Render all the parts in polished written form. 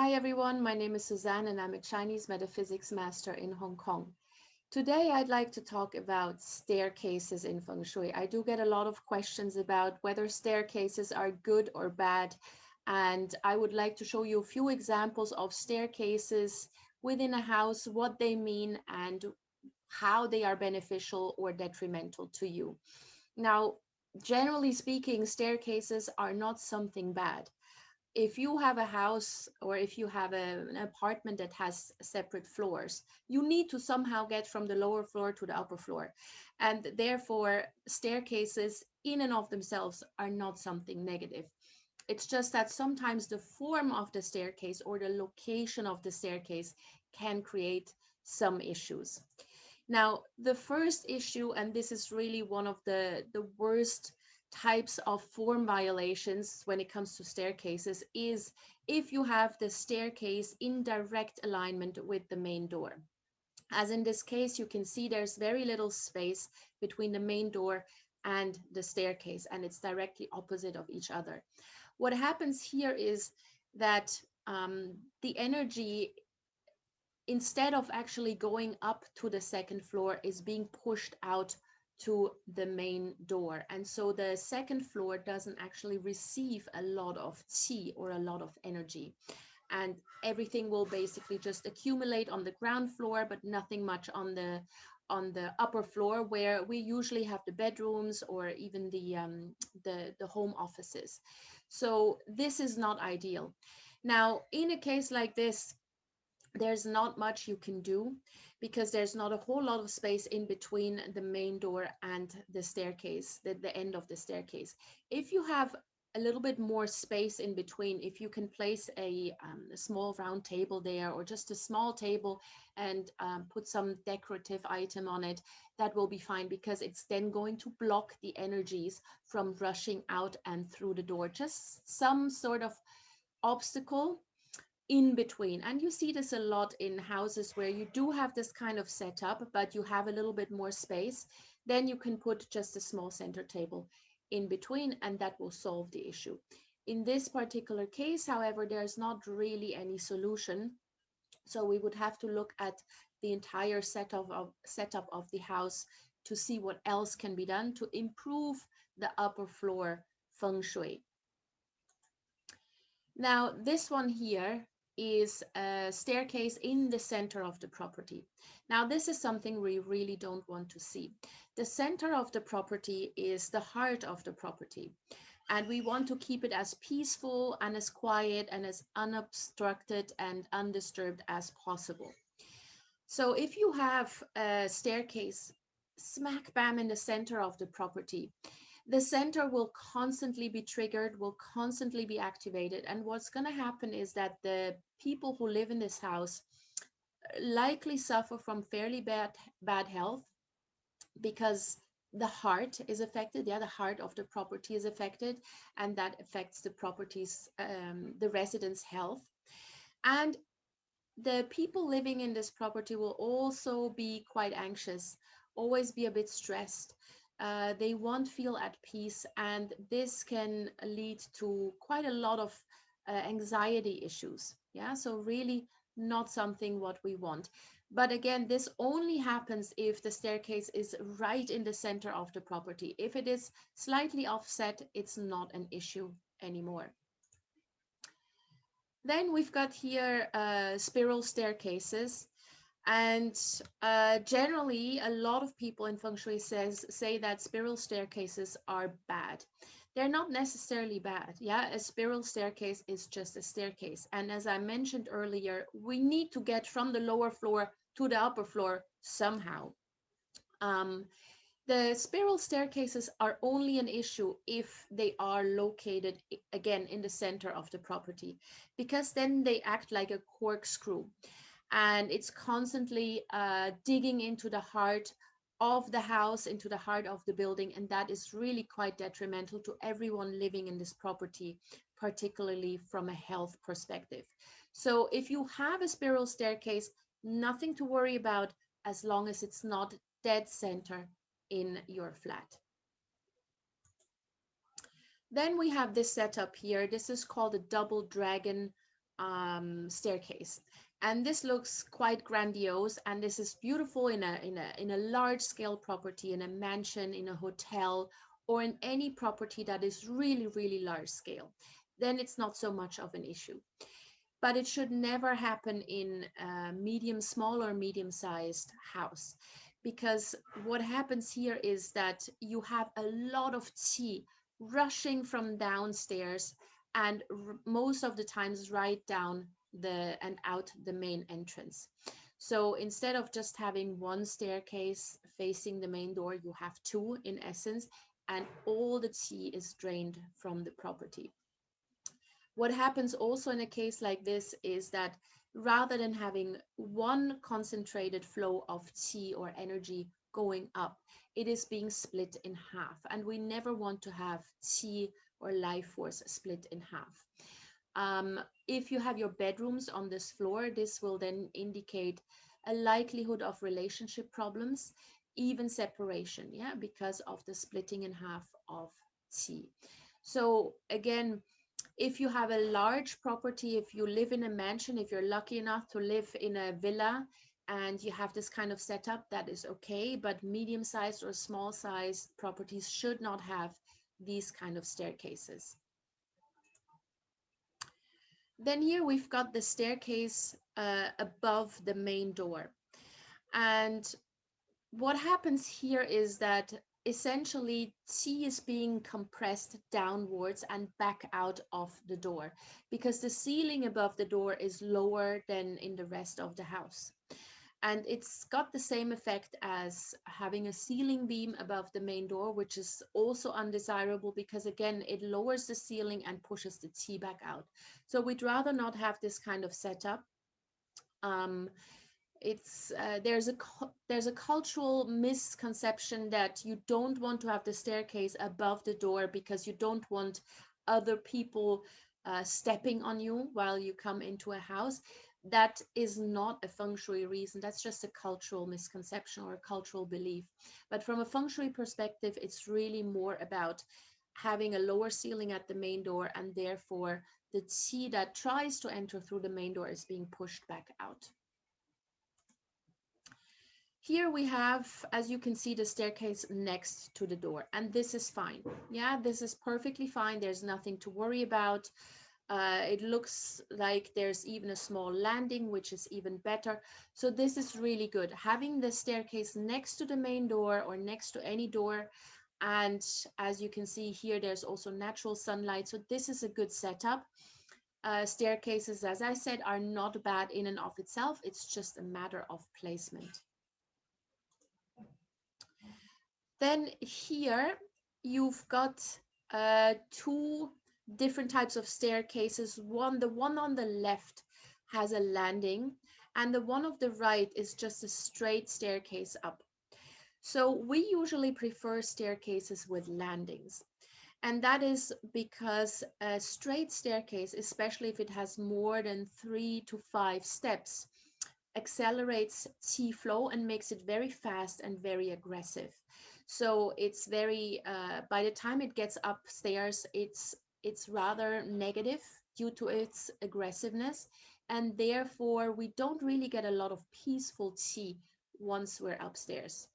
Hi everyone, my name is Suzanne and I'm a Chinese metaphysics master in Hong Kong. Today I'd like to talk about staircases in Feng Shui. I do get a lot of questions about whether staircases are good or bad, and I would like to show you a few examples of staircases within a house, what they mean and how they are beneficial or detrimental to you. Now, generally speaking, staircases are not something bad. If you have a house or if you have an apartment that has separate floors, you need to somehow get from the lower floor to the upper floor. And therefore, staircases in and of themselves are not something negative. It's just that sometimes the form of the staircase or the location of the staircase can create some issues. Now, the first issue, and this is really one of the worst types of form violations when it comes to staircases, is if you have the staircase in direct alignment with the main door. As in this case, you can see there's very little space between the main door and the staircase, and it's directly opposite of each other. What happens here is that the energy, instead of actually going up to the second floor, is being pushed out to the main door. And so the second floor doesn't actually receive a lot of qi or a lot of energy. And everything will basically just accumulate on the ground floor, but nothing much on the upper floor where we usually have the bedrooms or even the home offices. So this is not ideal. Now, in a case like this, there's not much you can do because there's not a whole lot of space in between the main door and the staircase, the end of the staircase. If you have a little bit more space in between, if you can place a small round table there or just a small table and put some decorative item on it, that will be fine because it's then going to block the energies from rushing out and through the door. Just some sort of obstacle in between. And you see this a lot in houses where you do have this kind of setup, but you have a little bit more space. Then you can put just a small center table in between, and that will solve the issue. In this particular case, however, there's not really any solution. So we would have to look at the entire setup of the house to see what else can be done to improve the upper floor feng shui. Now, this one here is a staircase in the center of the property. Now, this is something we really don't want to see. The center of the property is the heart of the property, and we want to keep it as peaceful and as quiet and as unobstructed and undisturbed as possible. So if you have a staircase smack bam in the center of the property, the center will constantly be triggered, will constantly be activated. And what's going to happen is that the people who live in this house likely suffer from fairly bad health because the heart is affected. Yeah, the heart of the property is affected, and that affects the property's, the residents' health. And the people living in this property will also be quite anxious, always be a bit stressed. They won't feel at peace, and this can lead to quite a lot of anxiety issues. Yeah, so really not something what we want. But again, this only happens if the staircase is right in the center of the property. If it is slightly offset, it's not an issue anymore. Then we've got here spiral staircases. And generally, a lot of people in Feng Shui say that spiral staircases are bad. They're not necessarily bad. Yeah, a spiral staircase is just a staircase. And as I mentioned earlier, we need to get from the lower floor to the upper floor somehow. Um, the spiral staircases are only an issue if they are located, again, in the center of the property, because then they act like a corkscrew and it's constantly digging into the heart of the house, into the heart of the building, and that is really quite detrimental to everyone living in this property, particularly from a health perspective. So if you have a spiral staircase, nothing to worry about as long as it's not dead center in your flat. Then we have this setup here. This is called a double dragon staircase. And this looks quite grandiose, and this is beautiful in a large scale property, in a mansion, in a hotel, or in any property that is really, really large scale. Then it's not so much of an issue. But it should never happen in a small or medium sized house, because what happens here is that you have a lot of tea rushing from downstairs, and most of the times right down and out the main entrance. So instead of just having one staircase facing the main door, you have two in essence, and all the tea is drained from the property. What happens also in a case like this is that rather than having one concentrated flow of qi or energy going up, it is being split in half. And we never want to have qi or life force split in half. If you have your bedrooms on this floor, this will then indicate a likelihood of relationship problems, even separation, yeah, because of the splitting in half of qi. So again, if you have a large property, if you live in a mansion, if you're lucky enough to live in a villa and you have this kind of setup, that is okay. But medium-sized or small-sized properties should not have these kind of staircases. Then here we've got the staircase above the main door. And what happens here is that essentially qi is being compressed downwards and back out of the door, because the ceiling above the door is lower than in the rest of the house. And it's got the same effect as having a ceiling beam above the main door, which is also undesirable because, again, it lowers the ceiling and pushes the qi back out. So we'd rather not have this kind of setup. There's a cultural misconception that you don't want to have the staircase above the door because you don't want other people stepping on you while you come into a house. That is not a feng shui reason. That's just a cultural misconception or a cultural belief. But from a feng shui perspective, it's really more about having a lower ceiling at the main door, and therefore the qi that tries to enter through the main door is being pushed back out. Here we have, as you can see, the staircase next to the door, and this is fine. Yeah, this is perfectly fine. There's nothing to worry about. It looks like there's even a small landing, which is even better. So this is really good. Having the staircase next to the main door or next to any door. And as you can see here, there's also natural sunlight. So this is a good setup. Staircases, as I said, are not bad in and of itself. It's just a matter of placement. Then here you've got two different types of staircases. The one on the left has a landing, and the one of the right is just a straight staircase up. So we usually prefer staircases with landings. And that is because a straight staircase, especially if it has more than 3 to 5 steps, accelerates qi flow and makes it very fast and very aggressive. So it's very, by the time it gets upstairs, it's rather negative due to its aggressiveness. And therefore, we don't really get a lot of peaceful qi once we're upstairs.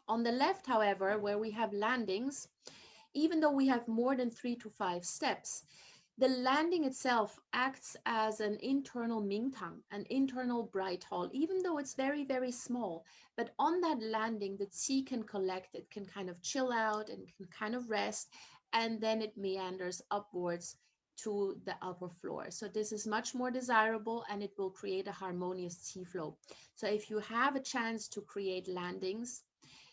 On the left, however, where we have landings, even though we have more than 3 to 5 steps, the landing itself acts as an internal mingtang, an internal bright hall, even though it's very, very small. But on that landing, the qi can collect, it can kind of chill out and can kind of rest, and then it meanders upwards to the upper floor. So this is much more desirable, and it will create a harmonious qi flow. So if you have a chance to create landings,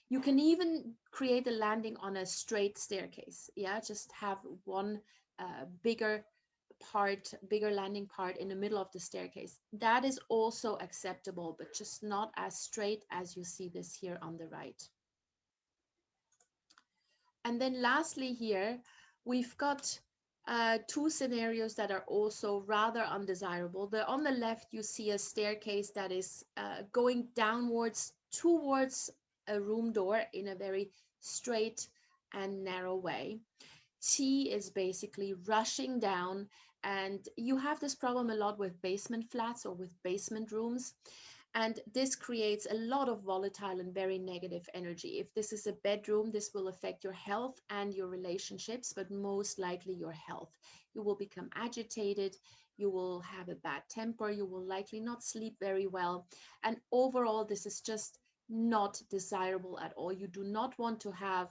you can even create a landing on a straight staircase. Yeah, just have one bigger landing part in the middle of the staircase. That is also acceptable, but just not as straight as you see this here on the right. And then lastly here, we've got two scenarios that are also rather undesirable. On the left, you see a staircase that is going downwards towards a room door in a very straight and narrow way. Qi is basically rushing down And you have this problem a lot with basement flats or with basement rooms. And this creates a lot of volatile and very negative energy. If this is a bedroom, this will affect your health and your relationships, but most likely your health. You will become agitated, you will have a bad temper, you will likely not sleep very well. And overall, this is just not desirable at all. You do not want to have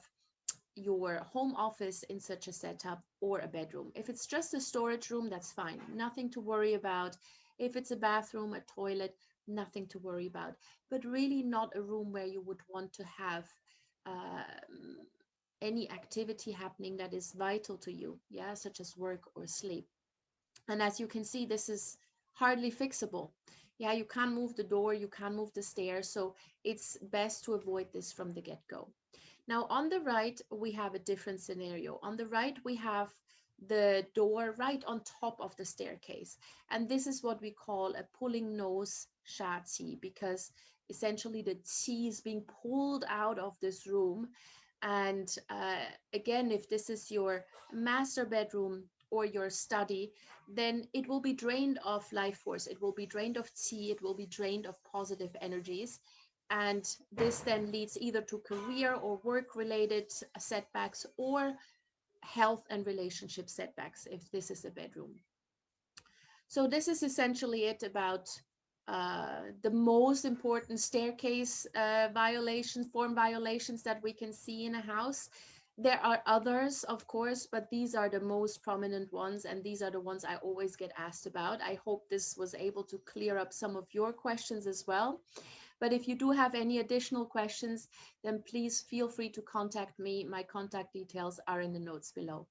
your home office in such a setup or a bedroom. If it's just a storage room, that's fine. Nothing to worry about. If it's a bathroom, a toilet, nothing to worry about. But really not a room where you would want to have any activity happening that is vital to you, yeah, such as work or sleep. And as you can see, this is hardly fixable. Yeah, you can't move the door, you can't move the stairs, so it's best to avoid this from the get-go. Now, on the right, we have a different scenario. On the right, we have the door right on top of the staircase. And this is what we call a pulling nose sha qi, because essentially the qi is being pulled out of this room. And again, if this is your master bedroom or your study, then it will be drained of life force. It will be drained of qi. It will be drained of positive energies. And this then leads either to career or work related setbacks or health and relationship setbacks if this is a bedroom. So this is essentially it about the most important staircase violations, form violations that we can see in a house. There are others, of course, but these are the most prominent ones, and these are the ones I always get asked about. I hope this was able to clear up some of your questions as well. But if you do have any additional questions, then please feel free to contact me. My contact details are in the notes below.